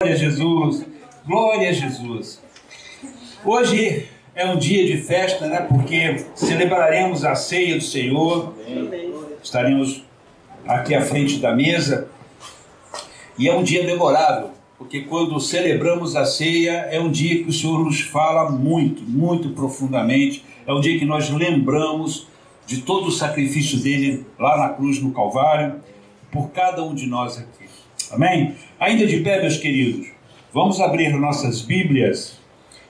Glória a Jesus, glória a Jesus. Hoje é um dia de festa, né? Porque celebraremos a ceia do Senhor. Estaremos aqui à frente da mesa. E é um dia memorável, porque quando celebramos a ceia, é um dia que o Senhor nos fala muito, muito profundamente. É um dia que nós lembramos de todo o sacrifício dele lá na cruz, no Calvário, por cada um de nós aqui. Amém? Ainda de pé, meus queridos, vamos abrir nossas Bíblias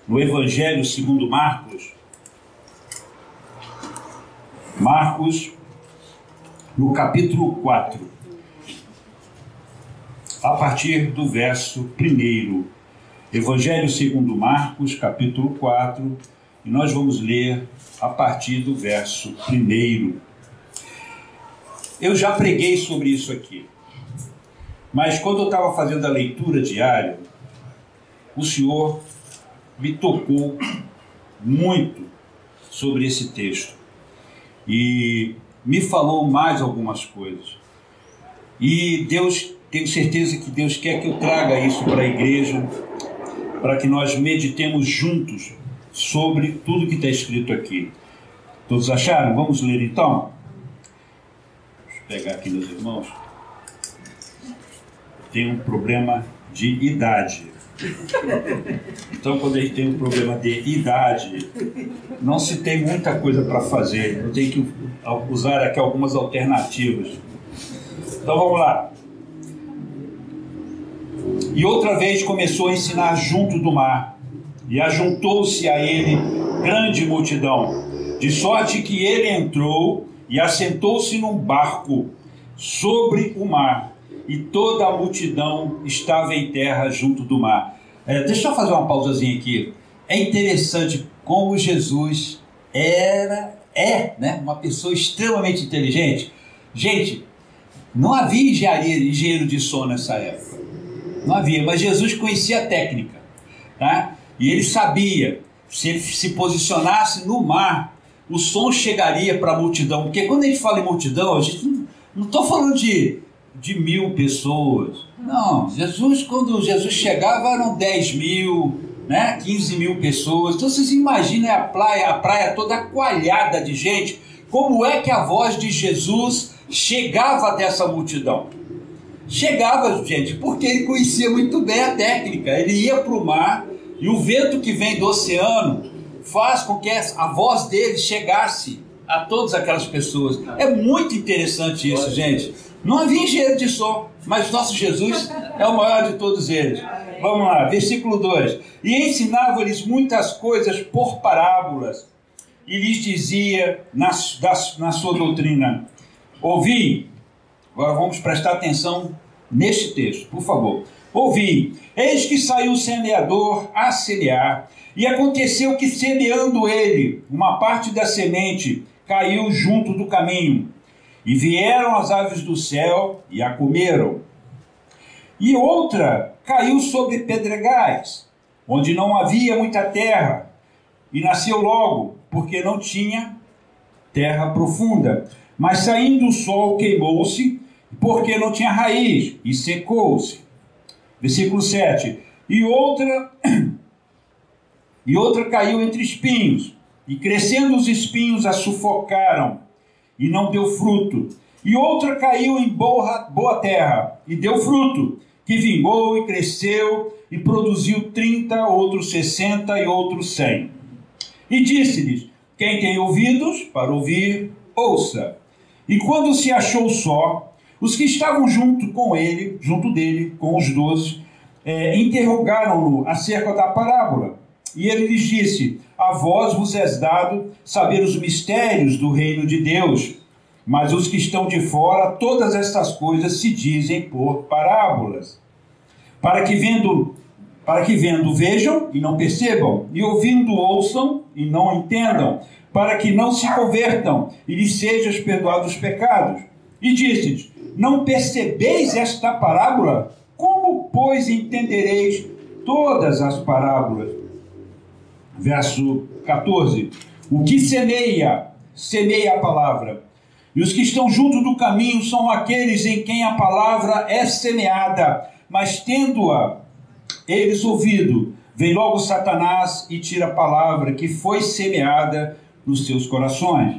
no Evangelho segundo Marcos. Marcos, no capítulo 4, a partir do verso 1. Evangelho segundo Marcos, capítulo 4, e nós vamos ler a partir do verso 1. Eu já preguei sobre isso aqui. Mas quando eu estava fazendo a leitura diária, o Senhor me tocou muito sobre esse texto e me falou mais algumas coisas. E Deus, tenho certeza que Deus quer que eu traga isso para a igreja, para que nós meditemos juntos sobre tudo que está escrito aqui. Todos acharam? Vamos ler então? Deixa eu pegar aqui, meus irmãos. Tem um problema de idade. Então, quando a gente tem um problema de idade, não se tem muita coisa para fazer. Eu tenho que usar aqui algumas alternativas. Então, vamos lá. E outra vez começou a ensinar junto do mar, e ajuntou-se a ele grande multidão, de sorte que ele entrou e assentou-se num barco sobre o mar, e toda a multidão estava em terra junto do mar. Deixa eu fazer uma pausazinha aqui. É interessante como Jesus é, né, uma pessoa extremamente inteligente. Gente, não havia engenheiro de som nessa época. Não havia, mas Jesus conhecia a técnica. Tá? E ele sabia, se ele se posicionasse no mar, o som chegaria para a multidão. Porque quando a gente fala em multidão, a gente não está falando de 1.000 pessoas. Não, quando Jesus chegava eram 10.000, né? 15.000 pessoas. Então vocês imaginem a praia toda coalhada de gente. Como é que a voz de Jesus chegava até essa multidão? Chegava, gente, porque ele conhecia muito bem a técnica. Ele ia para o mar e o vento que vem do oceano faz com que a voz dele chegasse a todas aquelas pessoas. É muito interessante isso, gente. Não havia engenheiro de som, mas nosso Jesus é o maior de todos eles. Vamos lá, versículo 2. E ensinava-lhes muitas coisas por parábolas, e lhes dizia na sua doutrina: ouvi. Agora vamos prestar atenção neste texto, por favor. Ouvi, eis que saiu o semeador a semear, e aconteceu que, semeando ele, uma parte da semente caiu junto do caminho, e vieram as aves do céu e a comeram. E outra caiu sobre pedregais, onde não havia muita terra, e nasceu logo, porque não tinha terra profunda. Mas saindo o sol queimou-se, porque não tinha raiz, e secou-se. Versículo 7. E outra caiu entre espinhos, e crescendo os espinhos a sufocaram, e não deu fruto. E outra caiu em boa terra, e deu fruto, que vingou e cresceu, e produziu 30, outros 60 e outros 100. E disse-lhes: quem tem ouvidos para ouvir, ouça. E quando se achou só, os que estavam junto dele, com os 12, interrogaram-no acerca da parábola. E ele lhes disse: a vós vos é dado saber os mistérios do reino de Deus, mas os que estão de fora, todas estas coisas se dizem por parábolas, para que vendo vejam e não percebam, e ouvindo ouçam e não entendam, para que não se convertam e lhes sejam perdoados os pecados. E disse-lhes: não percebeis esta parábola? Como, pois, entendereis todas as parábolas? Verso 14. O que semeia a palavra. E os que estão junto do caminho são aqueles em quem a palavra é semeada, mas tendo-a eles ouvido, vem logo Satanás e tira a palavra que foi semeada nos seus corações.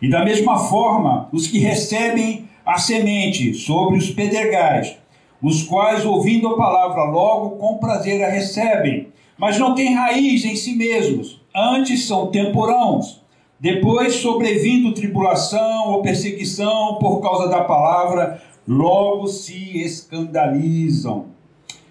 E da mesma forma, os que recebem a semente sobre os pedregais, os quais, ouvindo a palavra, logo com prazer a recebem, mas não têm raiz em si mesmos, antes são temporãos. Depois, sobrevindo tribulação ou perseguição por causa da palavra, logo se escandalizam.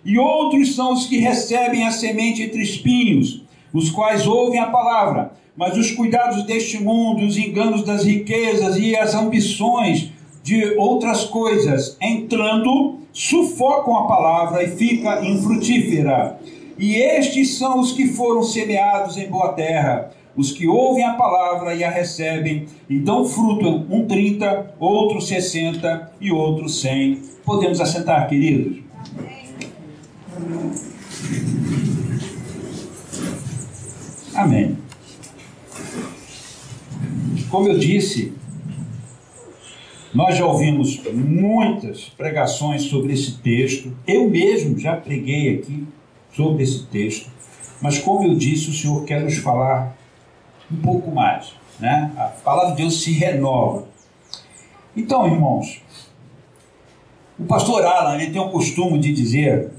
E outros são os que recebem a semente entre espinhos, os quais ouvem a palavra, mas os cuidados deste mundo, os enganos das riquezas e as ambições de outras coisas, entrando, sufocam a palavra e fica infrutífera. E estes são os que foram semeados em boa terra, os que ouvem a palavra e a recebem, e dão fruto, um 30, outro 60 e outro 100. Podemos assentar, queridos? Amém. Como eu disse, nós já ouvimos muitas pregações sobre esse texto. Eu mesmo já preguei aqui sobre esse texto. Mas como eu disse, o Senhor quer nos falar um pouco mais, né? A palavra de Deus se renova. Então, irmãos, o pastor Alan, ele tem o costume de dizer,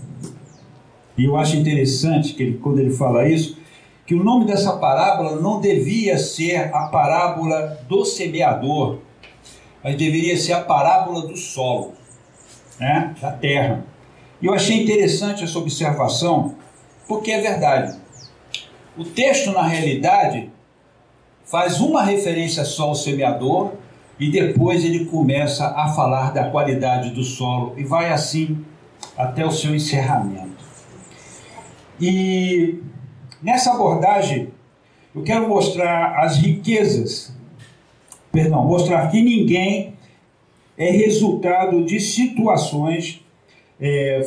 e eu acho interessante que quando ele fala isso, que o nome dessa parábola não devia ser a parábola do semeador, mas deveria ser a parábola do solo, né? Da terra. E eu achei interessante essa observação, porque é verdade. O texto, na realidade, faz uma referência só ao semeador e depois ele começa a falar da qualidade do solo e vai assim até o seu encerramento. E nessa abordagem eu quero mostrar as riquezas, mostrar que ninguém é resultado de situações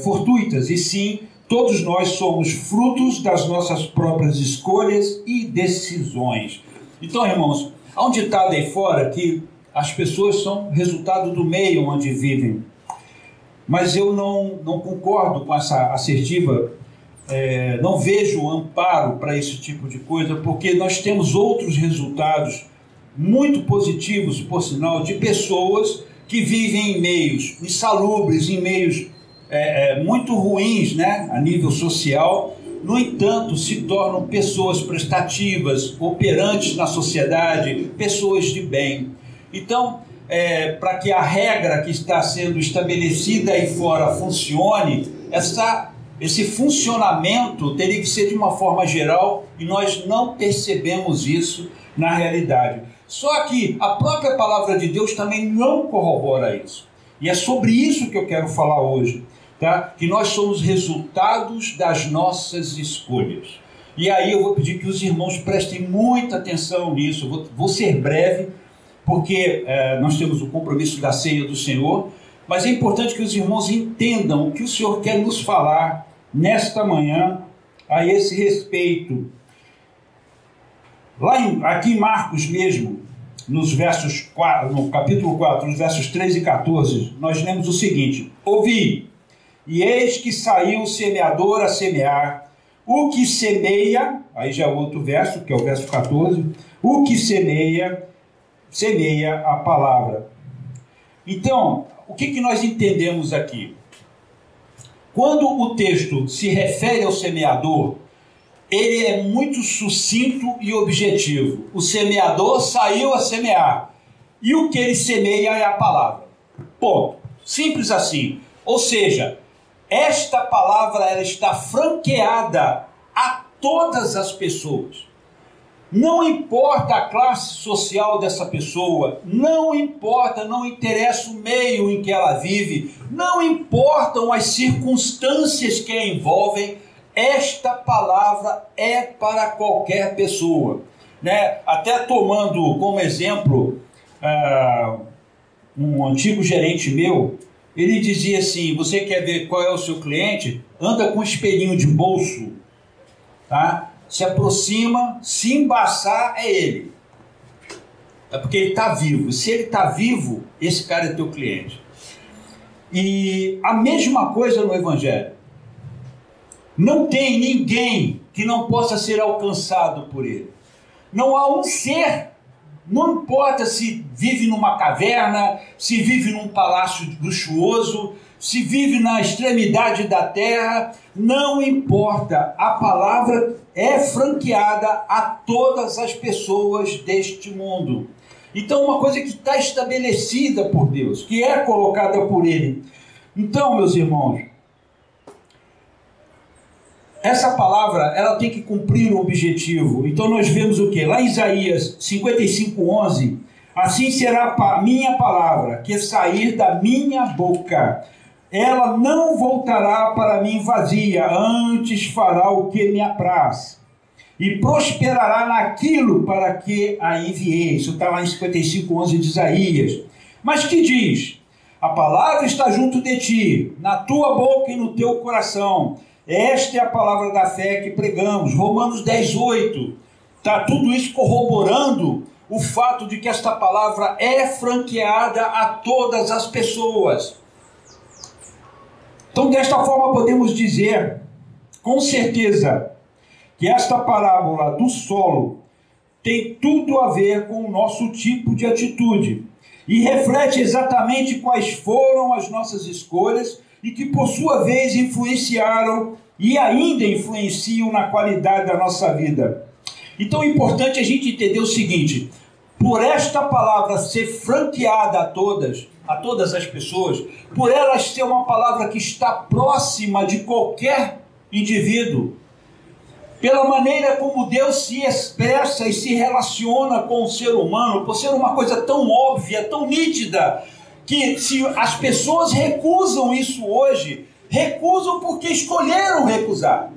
fortuitas, e sim, todos nós somos frutos das nossas próprias escolhas e decisões. Então, irmãos, há um ditado aí fora que as pessoas são resultado do meio onde vivem. Mas eu não concordo com essa assertiva, não vejo amparo para esse tipo de coisa, porque nós temos outros resultados muito positivos, por sinal, de pessoas que vivem em meios insalubres, em meios muito ruins, né, a nível social. No entanto, se tornam pessoas prestativas, operantes na sociedade, pessoas de bem. Então, para que a regra que está sendo estabelecida aí fora funcione, esse funcionamento teria que ser de uma forma geral, e nós não percebemos isso na realidade. Só que a própria palavra de Deus também não corrobora isso. E é sobre isso que eu quero falar hoje. Tá? Que nós somos resultados das nossas escolhas. E aí eu vou pedir que os irmãos prestem muita atenção nisso. Vou ser breve, porque nós temos o compromisso da ceia do Senhor, mas é importante que os irmãos entendam o que o Senhor quer nos falar nesta manhã a esse respeito. Aqui em Marcos mesmo, no capítulo 4, nos versos 13 e 14, nós lemos o seguinte: ouvi, e eis que saiu o semeador a semear. O que semeia, aí já é outro verso, que é o verso 14, o que semeia a palavra. Então, o que nós entendemos aqui? Quando o texto se refere ao semeador, ele é muito sucinto e objetivo. O semeador saiu a semear, e o que ele semeia é a palavra. Ponto. Simples assim. Ou seja, esta palavra ela está franqueada a todas as pessoas. Não importa a classe social dessa pessoa, não importa, não interessa o meio em que ela vive, não importam as circunstâncias que a envolvem, esta palavra é para qualquer pessoa, né? Até tomando como exemplo um antigo gerente meu, ele dizia assim: você quer ver qual é o seu cliente? Anda com um espelhinho de bolso, tá? Se aproxima, se embaçar, é ele. É porque ele está vivo. Se ele está vivo, esse cara é teu cliente. E a mesma coisa no Evangelho. Não tem ninguém que não possa ser alcançado por ele. Não há um ser, não importa se vive numa caverna, se vive num palácio luxuoso, se vive na extremidade da terra, não importa, a palavra é franqueada a todas as pessoas deste mundo. Então, uma coisa que está estabelecida por Deus, que é colocada por Ele. Então, meus irmãos, essa palavra, ela tem que cumprir um objetivo. Então nós vemos o que? Lá em Isaías 55:11, assim será a minha palavra que sair da minha boca. Ela não voltará para mim vazia, antes fará o que me apraz, e prosperará naquilo para que a enviei. Isso está lá em 55:11 de Isaías. Mas que diz? A palavra está junto de ti, na tua boca e no teu coração. Esta é a palavra da fé que pregamos. Romanos 10:8. Está tudo isso corroborando o fato de que esta palavra é franqueada a todas as pessoas. Então, desta forma, podemos dizer, com certeza, que esta parábola do solo tem tudo a ver com o nosso tipo de atitude e reflete exatamente quais foram as nossas escolhas e que, por sua vez, influenciaram e ainda influenciam na qualidade da nossa vida. Então é importante a gente entender o seguinte: por esta palavra ser franqueada a todas as pessoas, por ela ser uma palavra que está próxima de qualquer indivíduo, pela maneira como Deus se expressa e se relaciona com o ser humano, por ser uma coisa tão óbvia, tão nítida, que se as pessoas recusam isso hoje, recusam porque escolheram recusar.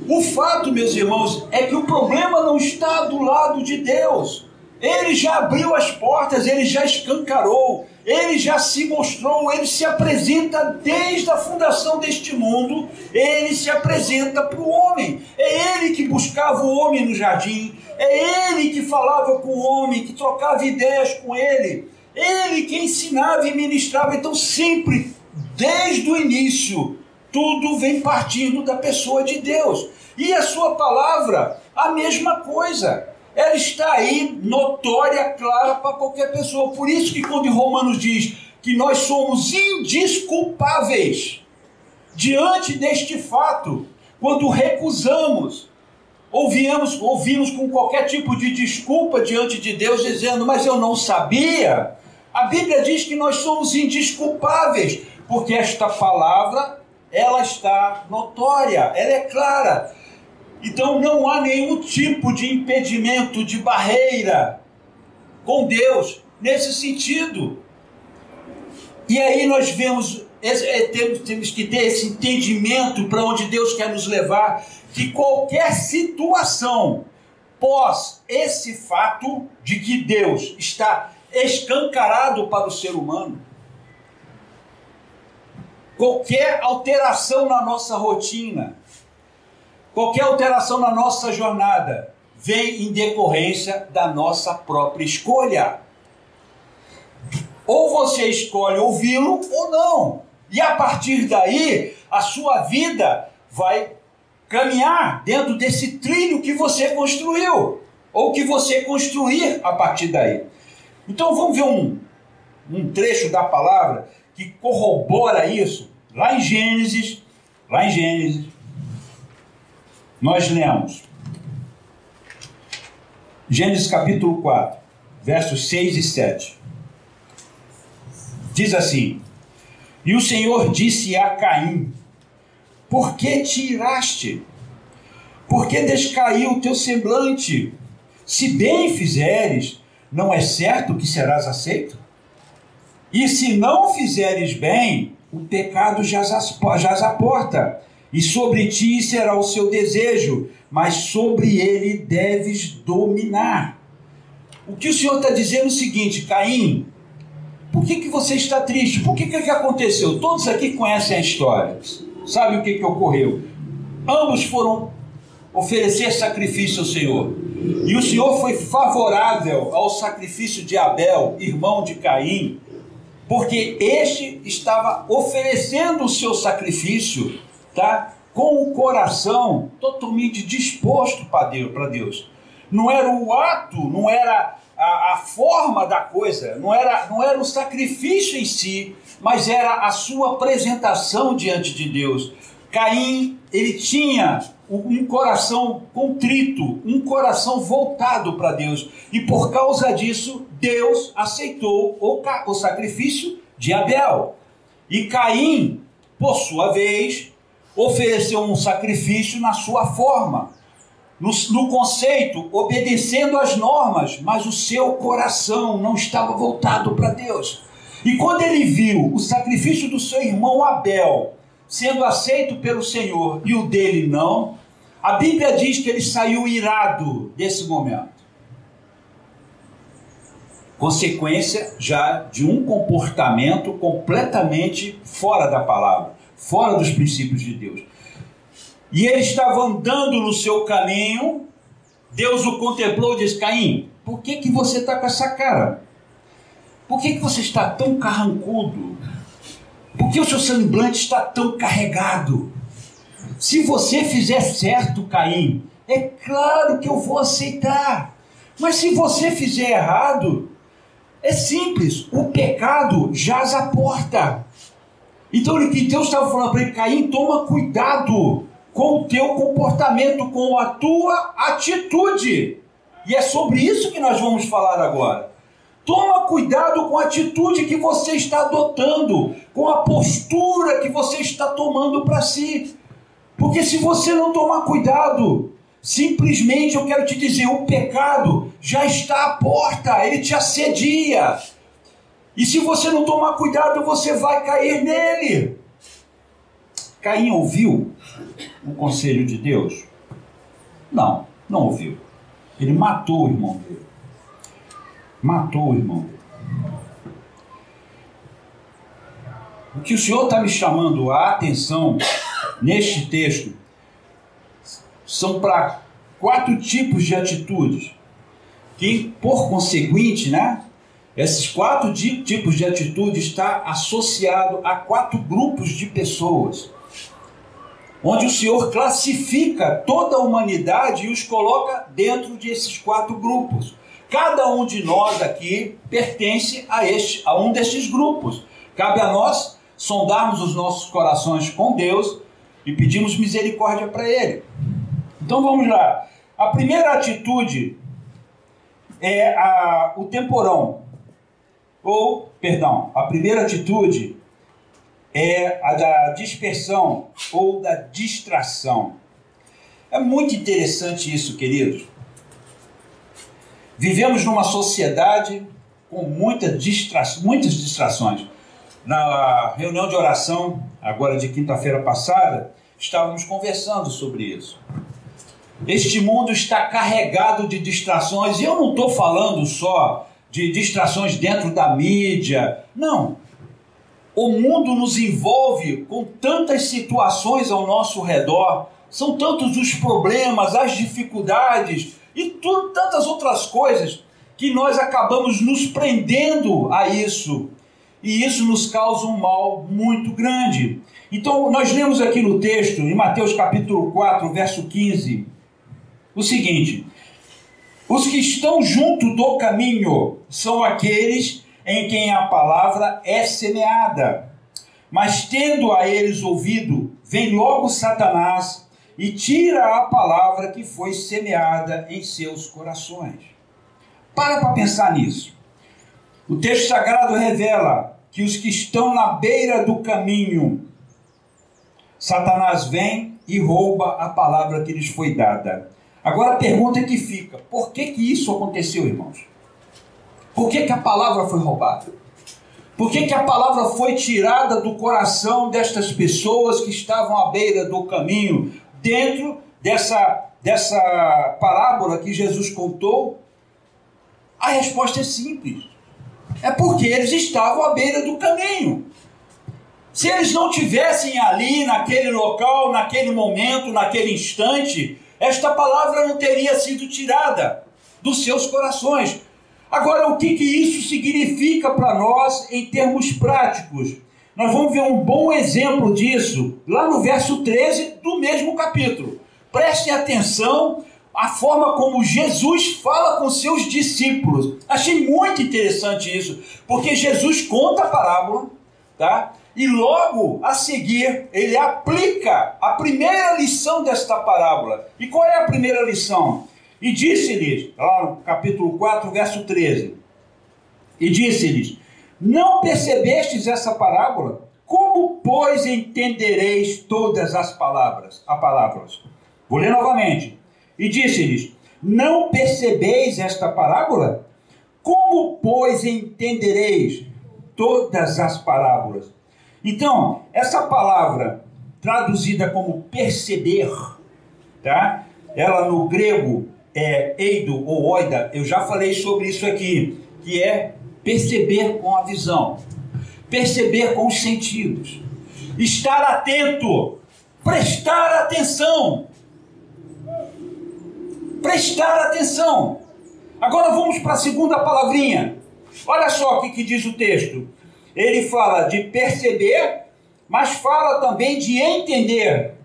O fato, meus irmãos, é que o problema não está do lado de Deus. Ele já abriu as portas, ele já escancarou, ele já se mostrou, ele se apresenta desde a fundação deste mundo, ele se apresenta para o homem. É ele que buscava o homem no jardim, é ele que falava com o homem, que trocava ideias com ele, ele que ensinava e ministrava. Então sempre, desde o início, tudo vem partindo da pessoa de Deus. E a sua palavra, a mesma coisa. Ela está aí, notória, clara para qualquer pessoa. Por isso que quando Romanos diz que nós somos indesculpáveis diante deste fato, quando recusamos, ouvimos com qualquer tipo de desculpa diante de Deus, dizendo, mas eu não sabia. A Bíblia diz que nós somos indesculpáveis, porque esta palavra, ela está notória, ela é clara. Então não há nenhum tipo de impedimento, de barreira com Deus nesse sentido. E aí nós vemos, temos que ter esse entendimento para onde Deus quer nos levar, que qualquer situação pós esse fato de que Deus está escancarado para o ser humano, qualquer alteração na nossa rotina, qualquer alteração na nossa jornada vem em decorrência da nossa própria escolha. Ou você escolhe ouvi-lo ou não. E a partir daí, a sua vida vai caminhar dentro desse trilho que você construiu, ou que você construir a partir daí. Então vamos ver um trecho da palavra que corrobora isso. Lá em Gênesis, nós lemos Gênesis capítulo 4, versos 6 e 7. Diz assim: e o Senhor disse a Caim, por que te iraste? Por que descaiu o teu semblante? Se bem fizeres, não é certo que serás aceito? E se não fizeres bem, o pecado jaz à porta, e sobre ti será o seu desejo, mas sobre ele deves dominar. O que o Senhor está dizendo é o seguinte: Caim, por que você está triste? Por que aconteceu? Todos aqui conhecem a história, sabem o que ocorreu. Ambos foram oferecer sacrifício ao Senhor, e o Senhor foi favorável ao sacrifício de Abel, irmão de Caim, porque este estava oferecendo o seu sacrifício, tá, com o coração totalmente disposto para Deus. Não era o ato, não era a forma da coisa, não era o sacrifício em si, mas era a sua apresentação diante de Deus. Caim, ele tinha um coração contrito, um coração voltado para Deus. E por causa disso, Deus aceitou o sacrifício de Abel. E Caim, por sua vez, ofereceu um sacrifício na sua forma, no conceito, obedecendo às normas, mas o seu coração não estava voltado para Deus. E quando ele viu o sacrifício do seu irmão Abel sendo aceito pelo Senhor e o dele não, a Bíblia diz que ele saiu irado desse momento. Consequência já de um comportamento completamente fora da palavra, fora dos princípios de Deus. E ele estava andando no seu caminho, Deus o contemplou e disse: Caim, por que você está com essa cara? Por que você está tão carrancudo? Por que o seu semblante está tão carregado? Se você fizer certo, Caim, é claro que eu vou aceitar. Mas se você fizer errado, é simples, o pecado jaz à porta. Então o que Deus estava falando para ele: Caim, toma cuidado com o teu comportamento, com a tua atitude. E é sobre isso que nós vamos falar agora. Toma cuidado com a atitude que você está adotando, com a postura que você está tomando para si. Porque se você não tomar cuidado, simplesmente eu quero te dizer, o pecado já está à porta, ele te assedia. E se você não tomar cuidado, você vai cair nele. Caim ouviu o conselho de Deus? Não ouviu. Ele matou o irmão dele. Matou o irmão dele. O que o Senhor está me chamando a atenção neste texto são para 4 tipos de atitudes, que por conseguinte, esses 4 tipos de atitude está associado a 4 grupos de pessoas, onde o Senhor classifica toda a humanidade e os coloca dentro desses 4 grupos. Cada um de nós aqui pertence a um desses grupos. Cabe a nós sondarmos os nossos corações com Deus e pedirmos misericórdia para Ele. Então vamos lá. A primeira atitude é o temporão. A primeira atitude é a da dispersão ou da distração. É muito interessante isso, queridos. Vivemos numa sociedade com muitas distrações. Na reunião de oração, agora de quinta-feira passada, estávamos conversando sobre isso. Este mundo está carregado de distrações, e eu não estou falando só de distrações dentro da mídia, não. O mundo nos envolve com tantas situações ao nosso redor, são tantos os problemas, as dificuldades e tantas outras coisas que nós acabamos nos prendendo a isso. E isso nos causa um mal muito grande. Então, nós lemos aqui no texto, em Mateus capítulo 4, verso 15, o seguinte: os que estão junto do caminho são aqueles em quem a palavra é semeada. Mas tendo a eles ouvido, vem logo Satanás e tira a palavra que foi semeada em seus corações. Para pensar nisso. O texto sagrado revela que os que estão na beira do caminho, Satanás vem e rouba a palavra que lhes foi dada. Agora a pergunta que fica: por que isso aconteceu, irmãos? Por que a palavra foi roubada? Por que a palavra foi tirada do coração destas pessoas que estavam à beira do caminho, dentro dessa parábola que Jesus contou? A resposta é simples. É porque eles estavam à beira do caminho. Se eles não tivessem ali, naquele local, naquele momento, naquele instante, esta palavra não teria sido tirada dos seus corações. Agora, o que isso significa para nós em termos práticos? Nós vamos ver um bom exemplo disso lá no verso 13 do mesmo capítulo. Prestem atenção à forma como Jesus fala com seus discípulos. Achei muito interessante isso, porque Jesus conta a parábola, tá? E logo a seguir ele aplica a primeira lição desta parábola. E qual é a primeira lição? E disse-lhes, lá no capítulo 4, verso 13, e disse-lhes: não percebestes essa parábola? Como, pois, entendereis todas as palavras? Vou ler novamente. E disse-lhes: não percebeis esta parábola? Como, pois, entendereis todas as parábolas? Então, essa palavra, traduzida como perceber, tá? Ela no grego é eido ou oida, eu já falei sobre isso aqui, que é perceber com a visão, perceber com os sentidos, estar atento, prestar atenção. Prestar atenção. Agora vamos para a segunda palavrinha. Olha só o que diz o texto. Ele fala de perceber, mas fala também de entender.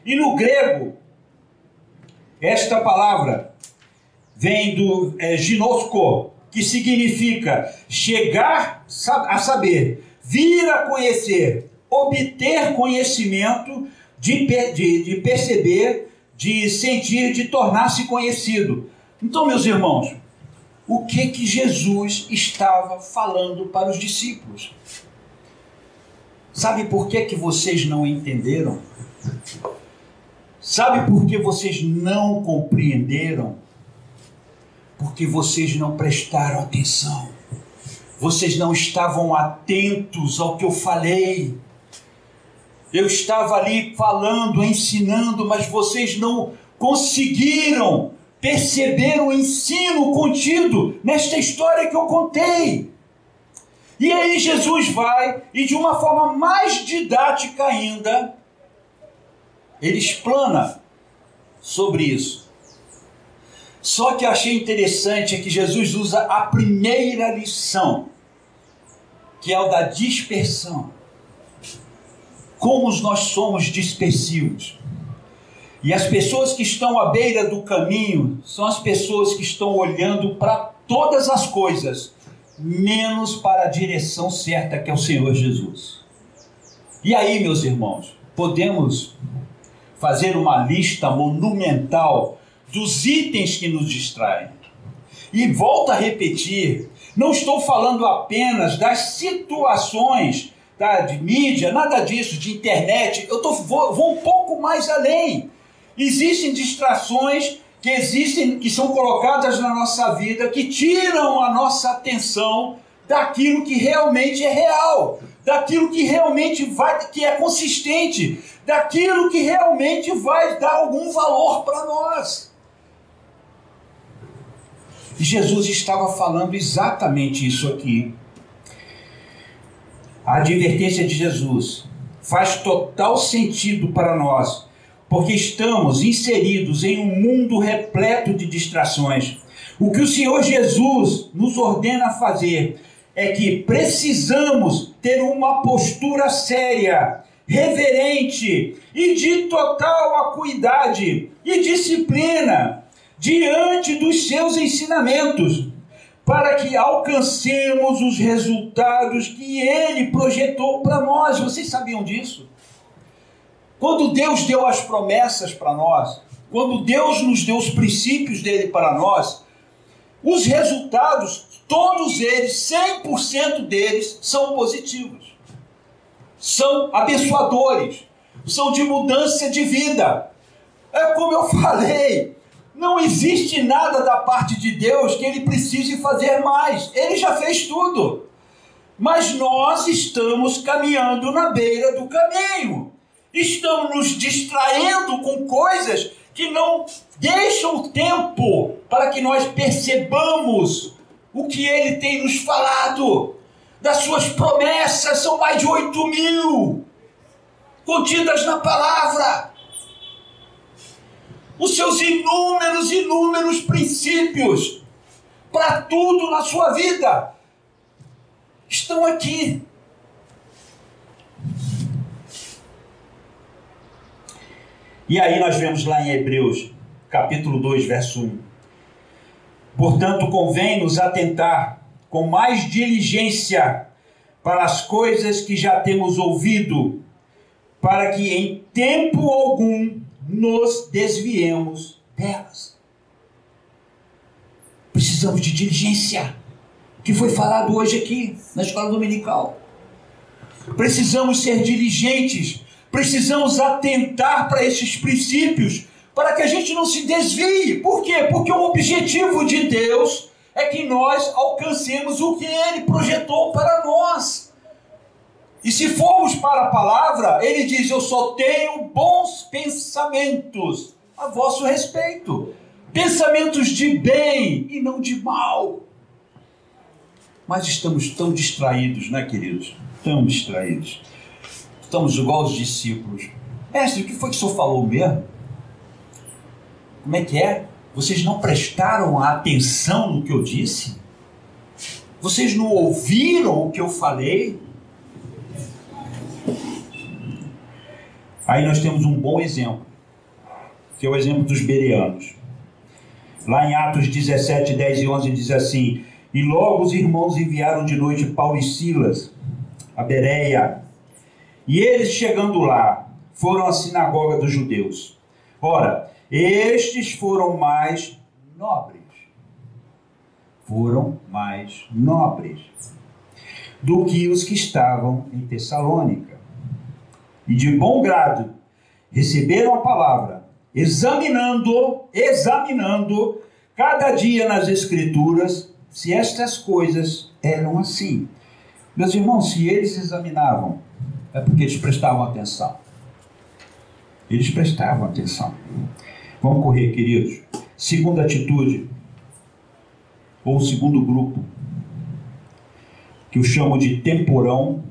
E no grego, esta palavra vem do ginosko, que significa chegar a saber, vir a conhecer, obter conhecimento, de perceber, de sentir, de tornar-se conhecido. Então, meus irmãos, o que Jesus estava falando para os discípulos? Sabe por que vocês não entenderam? Sabe por que vocês não compreenderam? Porque vocês não prestaram atenção. Vocês não estavam atentos ao que eu falei. Eu estava ali falando, ensinando, mas vocês não conseguiram perceber o ensino contido nesta história que eu contei. E aí Jesus vai, e de uma forma mais didática ainda, ele explana sobre isso. Só que eu achei interessante é que Jesus usa a primeira lição, que é o da dispersão. Como nós somos dispersivos. E as pessoas que estão à beira do caminho são as pessoas que estão olhando para todas as coisas, menos para a direção certa, que é o Senhor Jesus. E aí, meus irmãos, podemos fazer uma lista monumental dos itens que nos distraem. E volto a repetir, não estou falando apenas das situações de mídia, nada disso, de internet. Eu vou um pouco mais além. Existem distrações que são colocadas na nossa vida, que tiram a nossa atenção daquilo que realmente é real, daquilo que realmente que é consistente, daquilo que realmente vai dar algum valor para nós. E Jesus estava falando exatamente isso aqui. A advertência de Jesus faz total sentido para nós, porque estamos inseridos em um mundo repleto de distrações. O que o Senhor Jesus nos ordena fazer é que precisamos ter uma postura séria, reverente e de total acuidade e disciplina diante dos seus ensinamentos, para que alcancemos os resultados que Ele projetou para nós. Vocês sabiam disso? Quando Deus deu as promessas para nós, quando Deus nos deu os princípios dele para nós, os resultados, todos eles, 100% deles, são positivos. São abençoadores, são de mudança de vida. É como eu falei, não existe nada da parte de Deus que Ele precise fazer mais. Ele já fez tudo. Mas nós estamos caminhando na beira do caminho. Estamos nos distraindo com coisas que não deixam o tempo para que nós percebamos o que Ele tem nos falado. Das suas promessas, são mais de 8.000 contidas na palavra. Os seus inúmeros princípios para tudo na sua vida estão aqui. E aí nós vemos lá em Hebreus, capítulo 2, verso 1. Portanto, convém nos atentar com mais diligência para as coisas que já temos ouvido, para que em tempo algum nos desviemos delas. Precisamos de diligência, que foi falado hoje aqui na escola dominical. Precisamos ser diligentes, precisamos atentar para esses princípios, para que a gente não se desvie. Por quê? Porque o objetivo de Deus é que nós alcancemos o que Ele projetou para nós. E se formos para a palavra, Ele diz: eu só tenho bons pensamentos a vosso respeito. Pensamentos de bem e não de mal. Mas estamos tão distraídos, né, queridos? Tão distraídos. Estamos igual os discípulos. Mestre, o que foi que o senhor falou mesmo? Como é que é? Vocês não prestaram atenção no que eu disse? Vocês não ouviram o que eu falei? Aí nós temos um bom exemplo, que é o exemplo dos bereanos. Lá em Atos 17, 10 e 11 diz assim: e logo os irmãos enviaram de noite Paulo e Silas a Bereia. E eles, chegando lá, foram à sinagoga dos judeus. Ora, estes foram mais nobres. Foram mais nobres do que os que estavam em Tessalônica. E de bom grado receberam a palavra, examinando cada dia nas Escrituras se estas coisas eram assim. Meus irmãos, se eles examinavam, é porque eles prestavam atenção. Eles prestavam atenção. Vamos correr, queridos. Segunda atitude, ou segundo grupo, que eu chamo de temporão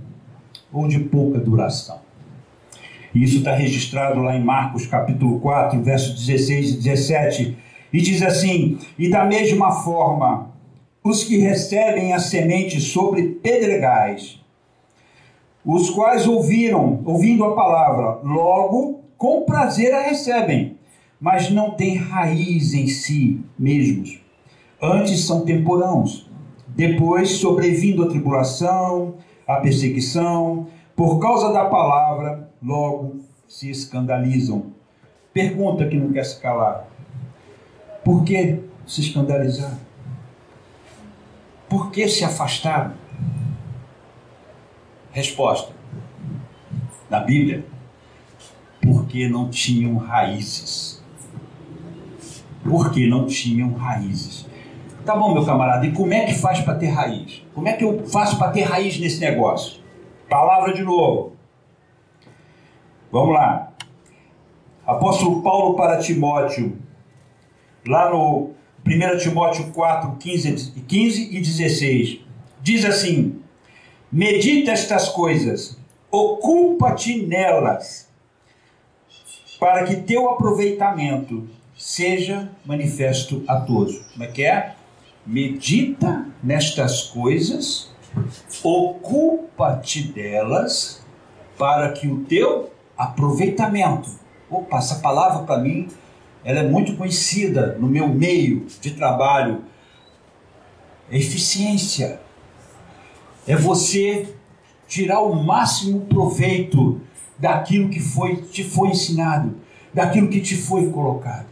ou de pouca duração. E isso está registrado lá em Marcos capítulo 4, versos 16 e 17. E diz assim: e da mesma forma, os que recebem a semente sobre pedregais, os quais ouvindo a palavra, logo com prazer a recebem, mas não têm raiz em si mesmos. Antes são temporãos. Depois, sobrevindo a tribulação, a perseguição, por causa da palavra, logo se escandalizam. Pergunta que não quer se calar: por que se escandalizaram? Por que se afastaram? Resposta: na Bíblia, porque não tinham raízes. Porque não tinham raízes. Tá bom, meu camarada, e como é que faz para ter raiz? Como é que eu faço para ter raiz nesse negócio? Palavra de novo. Vamos lá. Apóstolo Paulo para Timóteo, lá no 1 Timóteo 4, 15 e 16, diz assim: medita estas coisas, ocupa-te nelas, para que teu aproveitamento seja manifesto a todos. Como é que é? Medita nestas coisas, ocupa-te delas, para que o teu aproveitamento... Opa, essa palavra para mim, ela é muito conhecida no meu meio de trabalho. Eficiência. É você tirar o máximo proveito daquilo que te foi ensinado, daquilo que te foi colocado.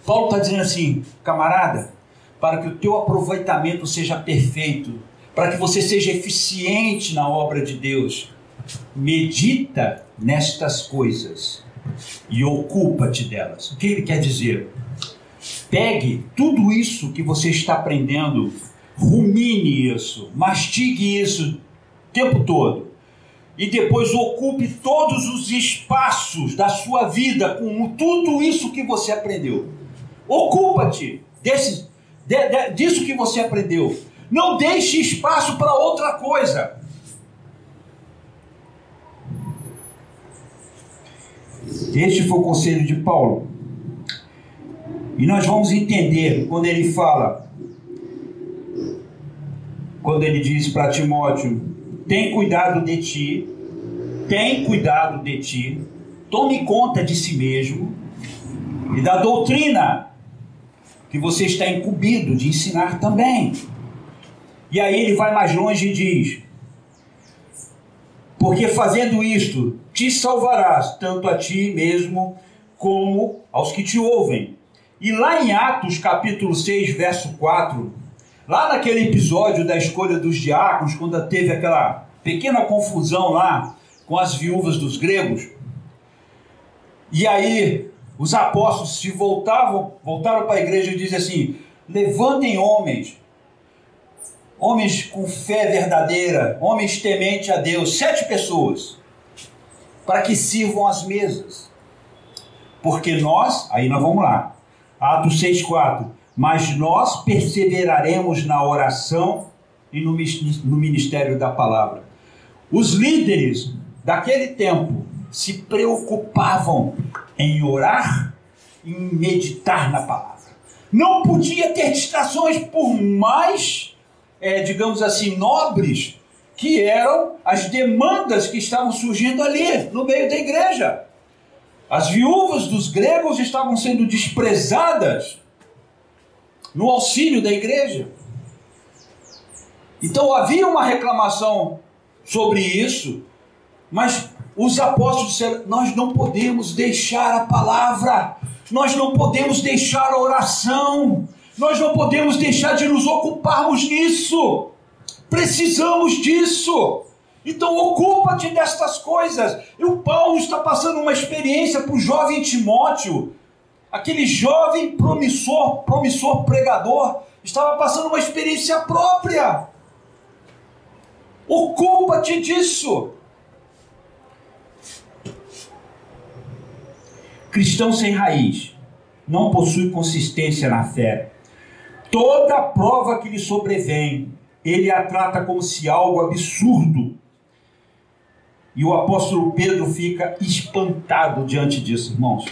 Paulo está dizendo assim: camarada, para que o teu aproveitamento seja perfeito, para que você seja eficiente na obra de Deus, medita nestas coisas e ocupa-te delas. O que ele quer dizer? Pegue tudo isso que você está aprendendo, rumine isso, mastigue isso o tempo todo, e depois ocupe todos os espaços da sua vida com tudo isso que você aprendeu. Ocupa-te disso que você aprendeu. Não deixe espaço para outra coisa. Este foi o conselho de Paulo. E nós vamos entender quando ele fala, quando ele diz para Timóteo: tem cuidado de ti, tome conta de si mesmo e da doutrina que você está incumbido de ensinar também. E aí ele vai mais longe e diz: porque fazendo isto, te salvarás, tanto a ti mesmo, como aos que te ouvem. E lá em Atos, capítulo 6, verso 4, lá naquele episódio da escolha dos diáconos, quando teve aquela pequena confusão lá com as viúvas dos gregos, e aí os apóstolos se voltaram para a igreja e dizem assim: levantem homens com fé verdadeira, homens tementes a Deus, 7 pessoas, para que sirvam as mesas. Porque nós, aí nós vamos lá, Atos 6,4, mas nós perseveraremos na oração e no ministério da palavra. Os líderes daquele tempo se preocupavam em orar e em meditar na palavra. Não podia ter distrações, por mais, digamos assim, nobres que eram as demandas que estavam surgindo ali no meio da igreja. As viúvas dos gregos estavam sendo desprezadas no auxílio da igreja. Então havia uma reclamação sobre isso, mas os apóstolos disseram: nós não podemos deixar a palavra, nós não podemos deixar a oração, nós não podemos deixar de nos ocuparmos nisso, precisamos disso. Então ocupa-te destas coisas. E o Paulo está passando uma experiência para o jovem Timóteo, aquele jovem promissor pregador, estava passando uma experiência própria. Ocupa-te disso. Cristão sem raiz não possui consistência na fé. Toda prova que lhe sobrevém, ele a trata como se algo absurdo. E o apóstolo Pedro fica espantado diante disso, irmãos.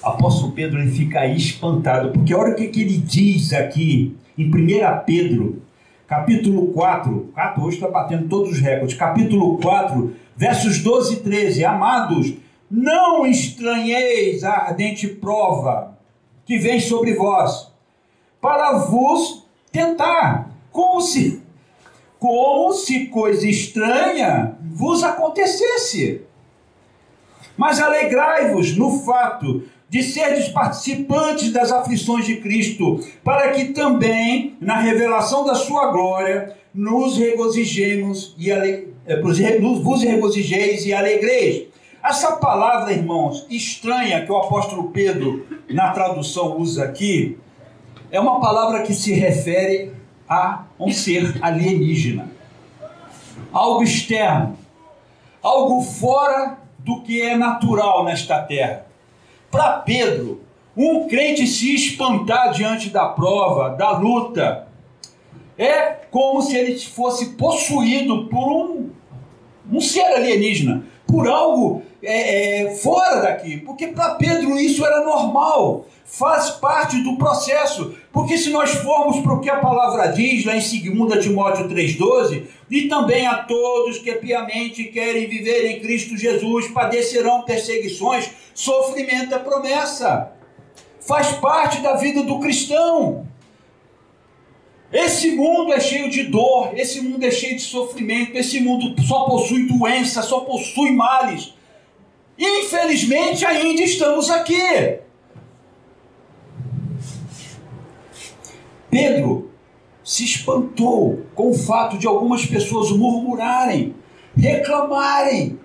O apóstolo Pedro, ele fica espantado, porque olha o que ele diz aqui em 1 Pedro, capítulo 4, hoje está batendo todos os recordes, capítulo 4, versos 12 e 13. Amados, não estranheis a ardente prova que vem sobre vós, para vos tentar, como se coisa estranha vos acontecesse. Mas alegrai-vos no fato de serdes participantes das aflições de Cristo, para que também, na revelação da sua glória, vos regozijeis e alegreis. Essa palavra, irmãos, estranha, que o apóstolo Pedro, na tradução, usa aqui, é uma palavra que se refere a um ser alienígena, algo externo, algo fora do que é natural nesta terra. Para Pedro, um crente se espantar diante da prova, da luta, é como se ele fosse possuído por um ser alienígena, por algo fora daqui, porque para Pedro isso era normal, faz parte do processo, porque se nós formos para o que a palavra diz lá em 2 Timóteo 3,12, e também a todos que piamente querem viver em Cristo Jesus padecerão perseguições, sofrimento é promessa, faz parte da vida do cristão. Esse mundo é cheio de dor, esse mundo é cheio de sofrimento, esse mundo só possui doença, só possui males. Infelizmente ainda estamos aqui. Pedro se espantou com o fato de algumas pessoas murmurarem, reclamarem,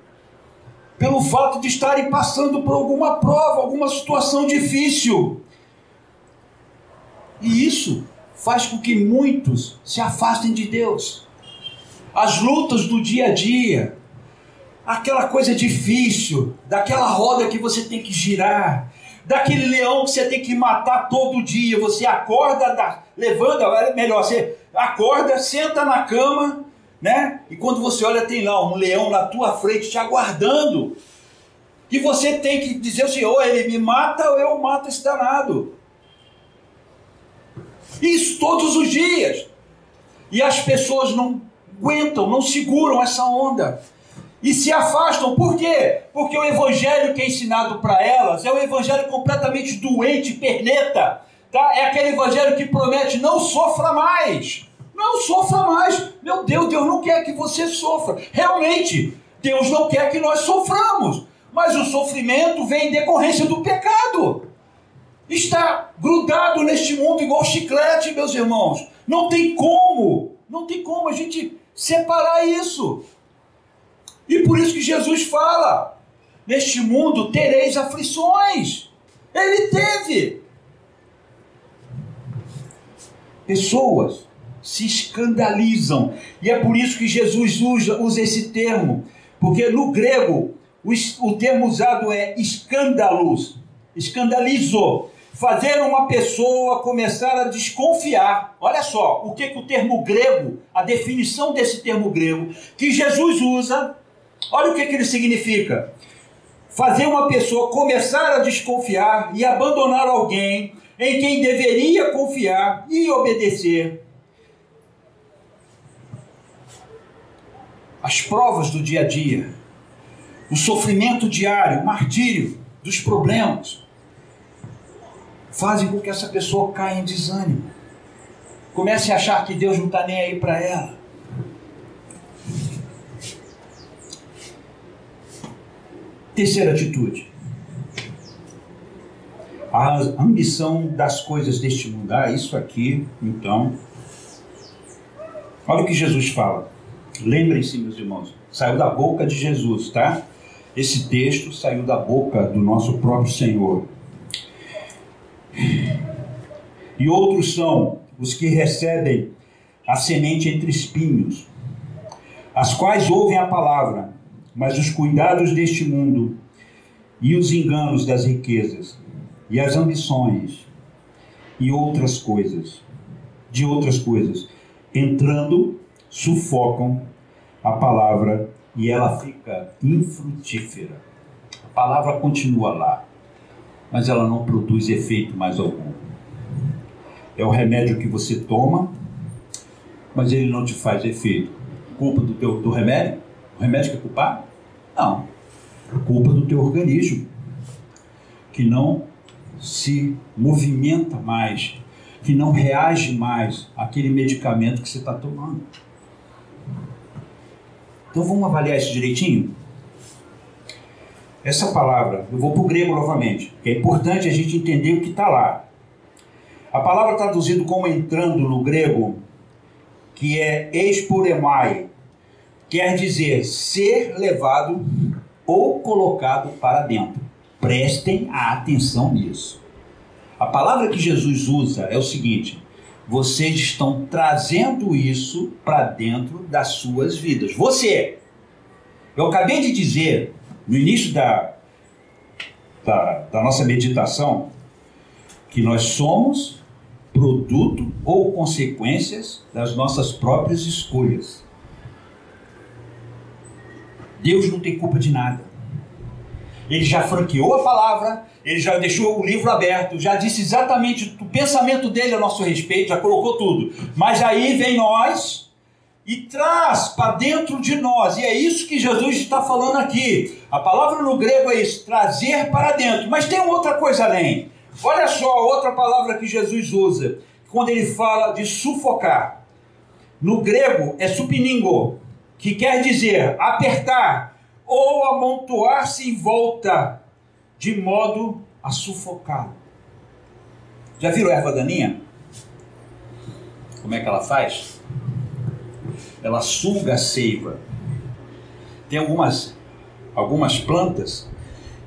pelo fato de estarem passando por alguma prova, alguma situação difícil. E isso faz com que muitos se afastem de Deus. As lutas do dia a dia, aquela coisa difícil, daquela roda que você tem que girar, daquele leão que você tem que matar todo dia. Você acorda, levanta, melhor, você acorda, senta na cama, né? E quando você olha, tem lá um leão na tua frente te aguardando. E você tem que dizer assim: ou ele me mata ou eu mato esse danado. Isso todos os dias. E as pessoas não aguentam, não seguram essa onda. e se afastam. Por quê? Porque o evangelho que é ensinado para elas é um evangelho completamente doente, perneta, tá? É aquele evangelho que promete: não sofra mais, não sofra mais. Meu Deus, Deus não quer que você sofra. Realmente, Deus não quer que nós soframos, mas o sofrimento vem em decorrência do pecado. Está grudado neste mundo igual chiclete, meus irmãos. Não tem como a gente separar isso. E por isso que Jesus fala: neste mundo tereis aflições. Ele teve. Pessoas se escandalizam. E é por isso que Jesus usa esse termo. Porque no grego, o termo usado é escândalos. Escandalizo. Fazer uma pessoa começar a desconfiar. Olha só, o que o termo grego, a definição desse termo grego, que Jesus usa, olha o que ele significa. Fazer uma pessoa começar a desconfiar e abandonar alguém em quem deveria confiar e obedecer. As provas do dia a dia, o sofrimento diário, o martírio dos problemas, fazem com que essa pessoa caia em desânimo. Comece a achar que Deus não está nem aí para ela. Terceira atitude. A ambição das coisas deste mundo. Isso aqui, então. Olha o que Jesus fala. Lembrem-se, meus irmãos, saiu da boca de Jesus, tá? Esse texto saiu da boca do nosso próprio Senhor. E outros são os que recebem a semente entre espinhos, as quais ouvem a palavra, mas os cuidados deste mundo e os enganos das riquezas e as ambições e outras coisas, entrando, sufocam a palavra e ela fica infrutífera. A palavra continua lá, mas ela não produz efeito mais algum. É o remédio que você toma, mas ele não te faz efeito. Culpa do remédio? O remédio que é culpado? Não. Culpa do teu organismo, que não se movimenta mais, que não reage mais àquele medicamento que você está tomando. Então vamos avaliar isso direitinho? Essa palavra, eu vou para o grego novamente, que é importante a gente entender o que está lá. A palavra traduzida como entrando no grego, que é esporemai, quer dizer ser levado ou colocado para dentro. Prestem atenção nisso. A palavra que Jesus usa é o seguinte: vocês estão trazendo isso para dentro das suas vidas. Você, eu acabei de dizer no início da nossa meditação que nós somos produto ou consequências das nossas próprias escolhas. Deus não tem culpa de nada. Ele já franqueou a palavra, ele já deixou o livro aberto, já disse exatamente o pensamento dele a nosso respeito, já colocou tudo. Mas aí vem nós e traz para dentro de nós, e é isso que Jesus está falando aqui. A palavra no grego é isso, trazer para dentro. Mas tem outra coisa além. Olha só, outra palavra que Jesus usa, quando ele fala de sufocar. No grego é supiningo, que quer dizer apertar ou amontoar-se em volta, de modo a sufocá-lo. Já viram a erva daninha? Como é que ela faz? Ela suga a seiva. Tem algumas plantas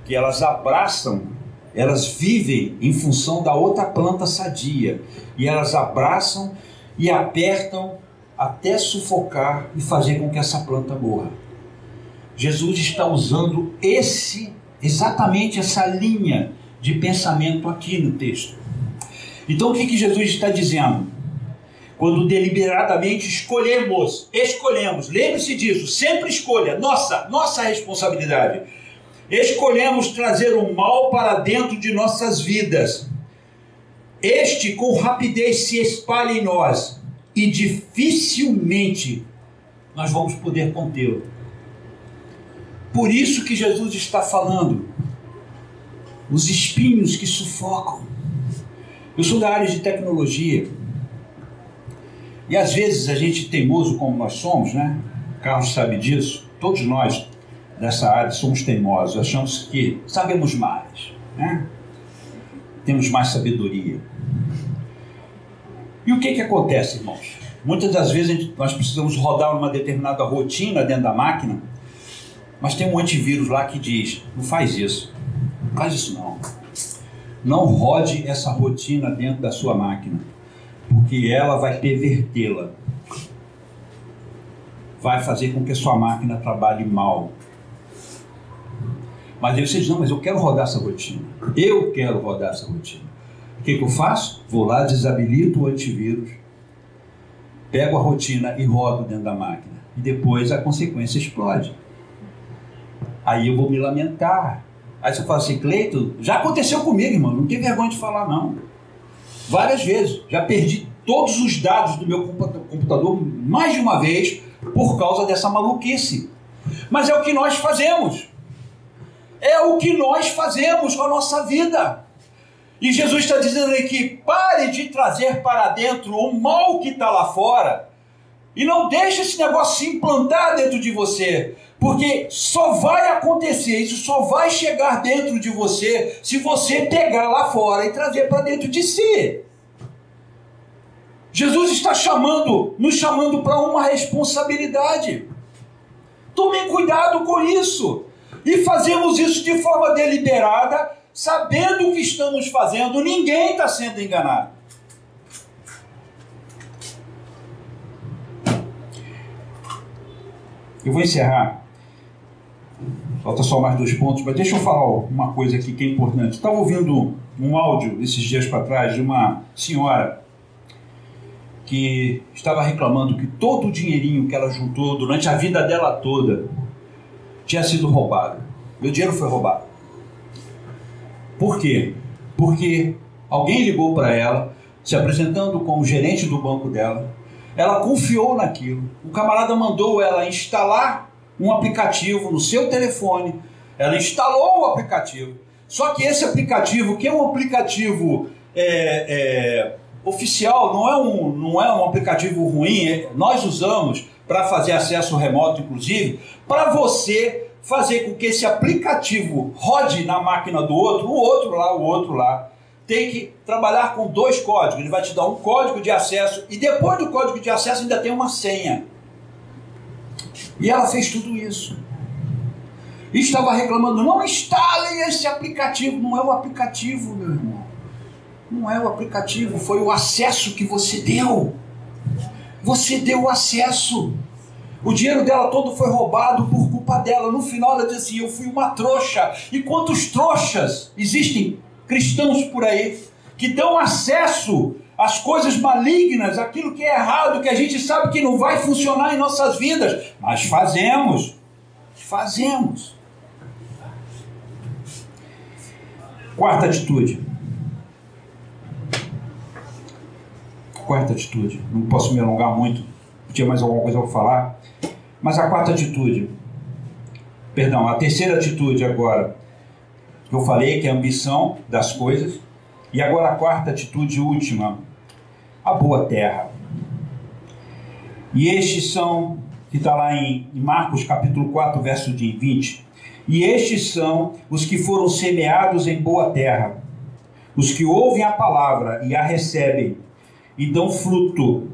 que elas abraçam, elas vivem em função da outra planta sadia, e elas abraçam e apertam até sufocar e fazer com que essa planta morra. Jesus está usando exatamente essa linha de pensamento aqui no texto. Então o que Jesus está dizendo? Quando deliberadamente escolhemos, lembre-se disso, sempre escolha, nossa responsabilidade. Escolhemos trazer o mal para dentro de nossas vidas. Este com rapidez se espalha em nós e dificilmente nós vamos poder contê-lo. Por isso que Jesus está falando, os espinhos que sufocam. Eu sou da área de tecnologia, e às vezes a gente, teimoso como nós somos, né? Carlos sabe disso, todos nós dessa área somos teimosos, achamos que sabemos mais, né? Temos mais sabedoria. E o que acontece, irmãos? Muitas das vezes nós precisamos rodar uma determinada rotina dentro da máquina, mas tem um antivírus lá que diz, não faz isso, não faz isso não. Não rode essa rotina dentro da sua máquina, porque ela vai pervertê-la. Vai fazer com que a sua máquina trabalhe mal. Mas aí você diz, não, mas eu quero rodar essa rotina. Eu quero rodar essa rotina. O que eu faço? Vou lá, desabilito o antivírus, pego a rotina e rodo dentro da máquina. E depois a consequência explode. Aí eu vou me lamentar. Aí você fala assim, Cleiton, já aconteceu comigo, irmão, não tem vergonha de falar não. Várias vezes, já perdi todos os dados do meu computador mais de uma vez por causa dessa maluquice. Mas é o que nós fazemos. É o que nós fazemos com a nossa vida. E Jesus está dizendo aí que pare de trazer para dentro o mal que está lá fora e não deixe esse negócio se implantar dentro de você. Porque só vai acontecer, isso só vai chegar dentro de você se você pegar lá fora e trazer para dentro de si. Jesus está nos chamando para uma responsabilidade. Tomem cuidado com isso. E fazemos isso de forma deliberada, sabendo o que estamos fazendo. Ninguém está sendo enganado. Eu vou encerrar. Falta só mais 2 pontos, mas deixa eu falar uma coisa aqui que é importante. Estava ouvindo um áudio esses dias para trás de uma senhora que estava reclamando que todo o dinheirinho que ela juntou durante a vida dela toda tinha sido roubado. Meu dinheiro foi roubado. Por quê? Porque alguém ligou para ela, se apresentando como gerente do banco dela. Ela confiou naquilo. O camarada mandou ela instalar um aplicativo no seu telefone. Ela instalou o aplicativo. Só que esse aplicativo, que é um aplicativo oficial, não é um aplicativo ruim, nós usamos para fazer acesso remoto, inclusive, para você fazer com que esse aplicativo rode na máquina do outro, o outro lá. Tem que trabalhar com 2 códigos. Ele vai te dar um código de acesso e depois do código de acesso ainda tem uma senha. E ela fez tudo isso. E estava reclamando, não instalem esse aplicativo. Não é o aplicativo, meu irmão. Não é o aplicativo, foi o acesso que você deu. Você deu o acesso. O dinheiro dela todo foi roubado por culpa dela. No final ela disse assim, eu fui uma trouxa. E quantos trouxas existem cristãos por aí que dão acesso às coisas malignas, aquilo que é errado, que a gente sabe que não vai funcionar em nossas vidas, mas fazemos. Quarta atitude, não posso me alongar muito, tinha mais alguma coisa para falar, mas a terceira atitude agora, que eu falei que é a ambição das coisas, e agora a quarta atitude última, a boa terra. E estes são, que está lá em Marcos capítulo 4, verso 20, e estes são os que foram semeados em boa terra, os que ouvem a palavra e a recebem, e dão fruto,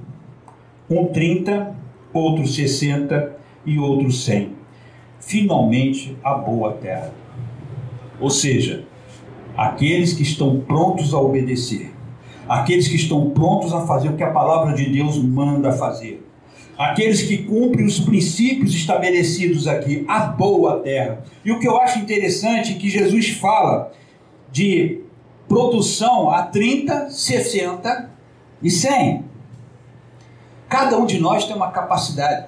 um 30, outro 60 e outro 100. Finalmente, a boa terra. Ou seja, aqueles que estão prontos a obedecer, aqueles que estão prontos a fazer o que a palavra de Deus manda fazer, aqueles que cumprem os princípios estabelecidos aqui, a boa terra. E o que eu acho interessante é que Jesus fala de produção a 30, 60 e 100. Cada um de nós tem uma capacidade.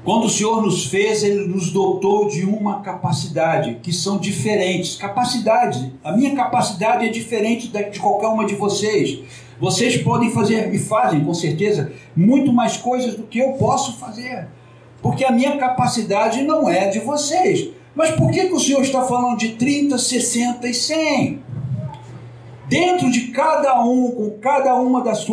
Quando o Senhor nos fez, Ele nos dotou de uma capacidade, que são diferentes. Capacidade, a minha capacidade é diferente de qualquer uma de vocês. Vocês podem fazer, e fazem com certeza, muito mais coisas do que eu posso fazer. porque a minha capacidade não é de vocês. Mas por que o Senhor está falando de 30, 60 e 100? Dentro de cada um, com cada uma dessas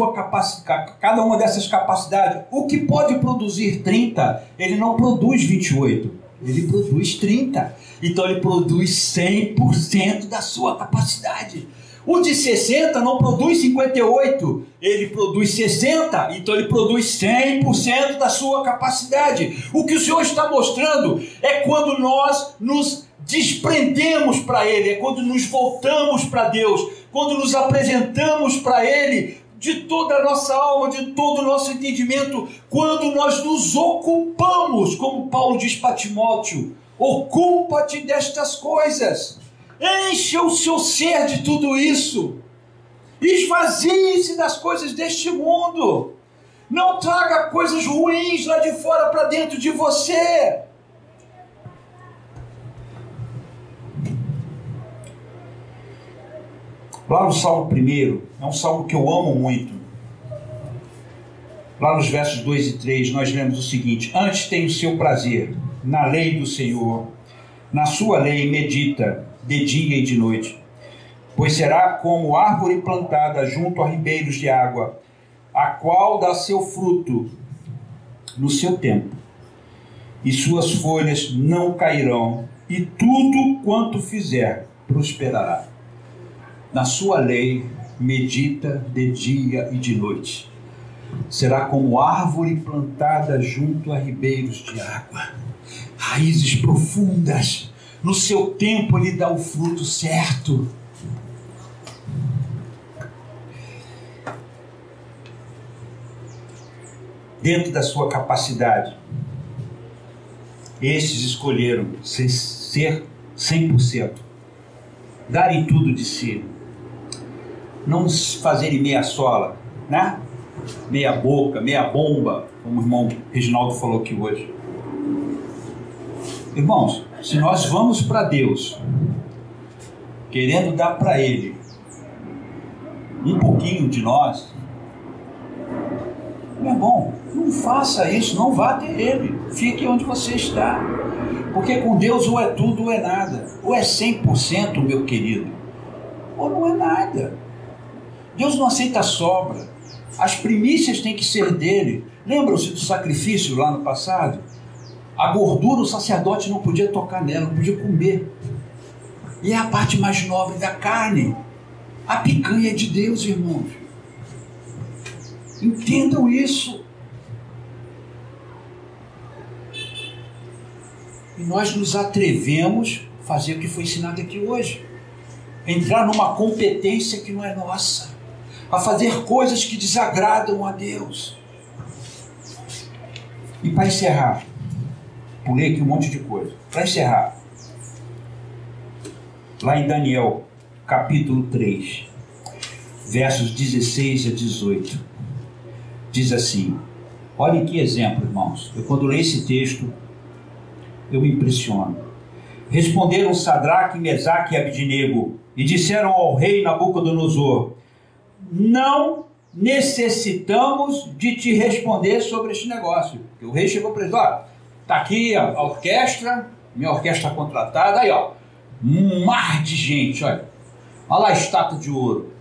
capacidades, o que pode produzir 30, ele não produz 28, ele produz 30. Então ele produz 100% da sua capacidade. O de 60 não produz 58, ele produz 60, então ele produz 100% da sua capacidade. O que o Senhor está mostrando é quando nós nos desprendemos para Ele, é quando nos voltamos para Deus, quando nos apresentamos para Ele de toda a nossa alma, de todo o nosso entendimento, quando nós nos ocupamos, como Paulo diz para Timóteo, ocupa-te destas coisas. Encha o seu ser de tudo isso. Esvazie-se das coisas deste mundo. Não traga coisas ruins lá de fora para dentro de você. Lá no Salmo 1, é um salmo que eu amo muito. Lá nos versos 2 e 3, nós lemos o seguinte: antes tem o seu prazer na lei do Senhor, na sua lei medita de dia e de noite, pois será como árvore plantada junto a ribeiros de água, a qual dá seu fruto no seu tempo, e suas folhas não cairão, e tudo quanto fizer prosperará. Na sua lei medita de dia e de noite. Será como árvore plantada junto a ribeiros de água, raízes profundas. No seu tempo ele dá o fruto certo. Dentro da sua capacidade, estes escolheram ser 100%, darem tudo de si, não fazerem meia sola, né? Meia boca, meia bomba, como o irmão Reginaldo falou aqui hoje. Irmãos, se nós vamos para Deus querendo dar para Ele um pouquinho de nós, meu irmão, não faça isso, não vá até Ele, fique onde você está, porque com Deus ou é tudo ou é nada, ou é 100%, meu querido, ou não é nada. Deus não aceita sobra, as primícias têm que ser dele. Lembram-se do sacrifício lá no passado? A gordura o sacerdote não podia tocar nela, não podia comer. E é a parte mais nobre da carne. A picanha é de Deus, irmãos. Entendam isso. E nós nos atrevemos a fazer o que foi ensinado aqui hoje. Entrar numa competência que não é nossa. A fazer coisas que desagradam a Deus. E para encerrar, pulei aqui um monte de coisa. Para encerrar, lá em Daniel, capítulo 3, versos 16 a 18, diz assim, olhem que exemplo, irmãos. Eu quando leio esse texto, eu me impressiono. Responderam Sadraque, Mesaque e Abidnego, e disseram ao rei Nabucodonosor, não necessitamos de te responder sobre este negócio. Porque o rei chegou para eles, ó, está aqui a orquestra, minha orquestra contratada, aí ó, um mar de gente, olha lá a estátua de ouro,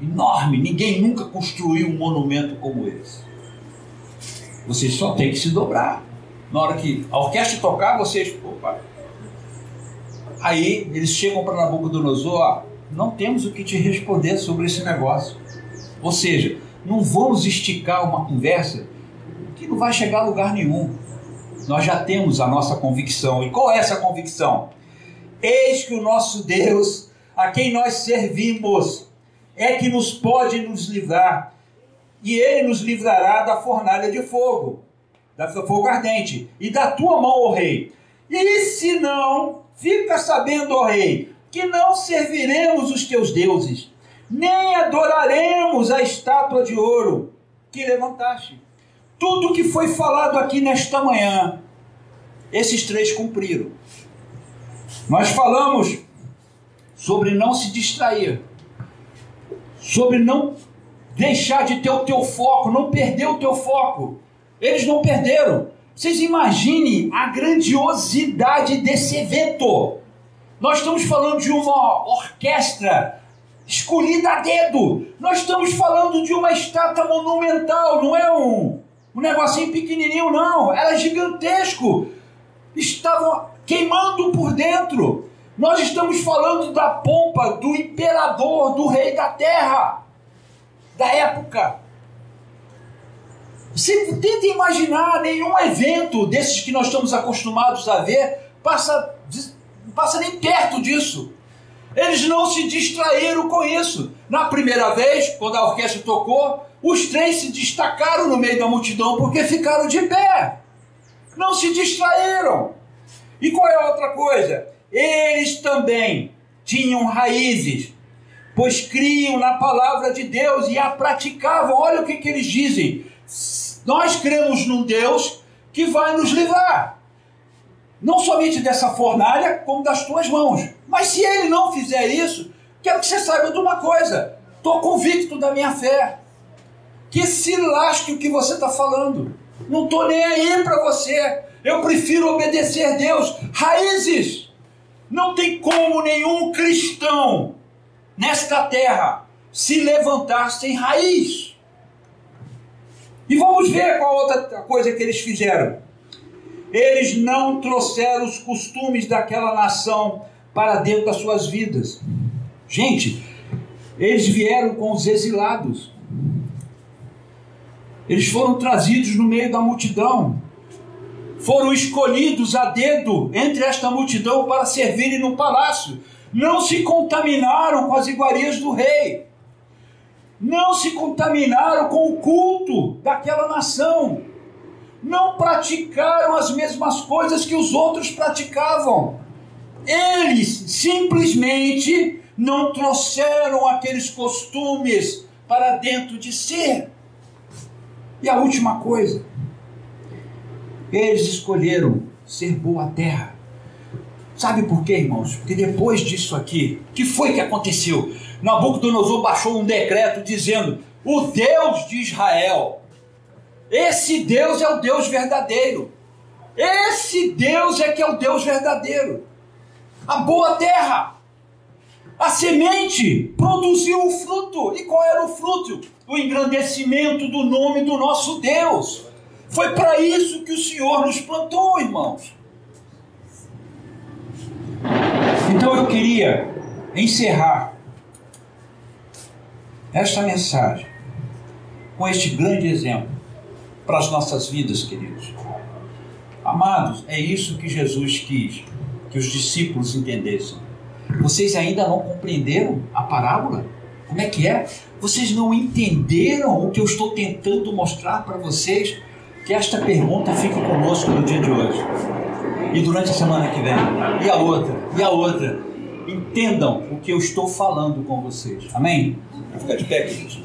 enorme, ninguém nunca construiu um monumento como esse. Vocês só têm que se dobrar. Na hora que a orquestra tocar, vocês, opa. Aí eles chegam para Nabucodonosor, ó, não temos o que te responder sobre esse negócio. Ou seja, não vamos esticar uma conversa que não vai chegar a lugar nenhum. Nós já temos a nossa convicção. E qual é essa convicção? Eis que o nosso Deus, a quem nós servimos, é que nos pode nos livrar. E Ele nos livrará da fornalha de fogo, da fogo ardente, e da tua mão, ó rei. E se não, fica sabendo, ó rei, que não serviremos os teus deuses, nem adoraremos a estátua de ouro que levantaste. Tudo que foi falado aqui nesta manhã, esses três cumpriram. Nós falamos sobre não se distrair, sobre não deixar de ter o teu foco, não perder o teu foco. Eles não perderam. Vocês imaginem a grandiosidade desse evento. Nós estamos falando de uma orquestra escolhida a dedo. Nós estamos falando de uma estátua monumental, não é um negocinho pequenininho, não. Era gigantesco. Estavam queimando por dentro. Nós estamos falando da pompa do imperador, do rei da terra, da época. Você tenta imaginar, nenhum evento desses que nós estamos acostumados a ver passa nem perto disso. Eles não se distraíram com isso. Na primeira vez, quando a orquestra tocou, os três se destacaram no meio da multidão porque ficaram de pé. Não se distraíram. E qual é a outra coisa? Eles também tinham raízes, pois criam na palavra de Deus e a praticavam. Olha o que eles dizem. Nós cremos num Deus que vai nos livrar, não somente dessa fornalha, como das tuas mãos. Mas se ele não fizer isso, quero que você saiba de uma coisa. Estou convicto da minha fé. Que se lasque o que você está falando. Não estou nem aí para você. Eu prefiro obedecer a Deus. Raízes. Não tem como nenhum cristão nesta terra se levantar sem raiz. E vamos ver qual outra coisa que eles fizeram. Eles não trouxeram os costumes daquela nação para dentro das suas vidas. Gente, eles vieram com os exilados. Eles foram trazidos no meio da multidão. Foram escolhidos a dedo entre esta multidão para servirem no palácio. Não se contaminaram com as iguarias do rei. Não se contaminaram com o culto daquela nação. Não praticaram as mesmas coisas que os outros praticavam. Eles simplesmente não trouxeram aqueles costumes para dentro de si. E a última coisa, eles escolheram ser boa terra. Sabe por quê, irmãos? Porque depois disso aqui, o que foi que aconteceu? Nabucodonosor baixou um decreto dizendo: o Deus de Israel, esse Deus é o Deus verdadeiro. Esse Deus é que é o Deus verdadeiro. A boa terra, a semente produziu o fruto. E qual era o fruto? O engrandecimento do nome do nosso Deus. Foi para isso que o Senhor nos plantou, irmãos. Então eu queria encerrar esta mensagem com este grande exemplo para as nossas vidas, queridos. Amados, é isso que Jesus quis que os discípulos entendessem. Vocês ainda não compreenderam a parábola? Como é que é? Vocês não entenderam o que eu estou tentando mostrar para vocês? Que esta pergunta fique conosco no dia de hoje e durante a semana que vem, e a outra. Entendam o que eu estou falando com vocês. Amém? Vou ficar de pé, queridos.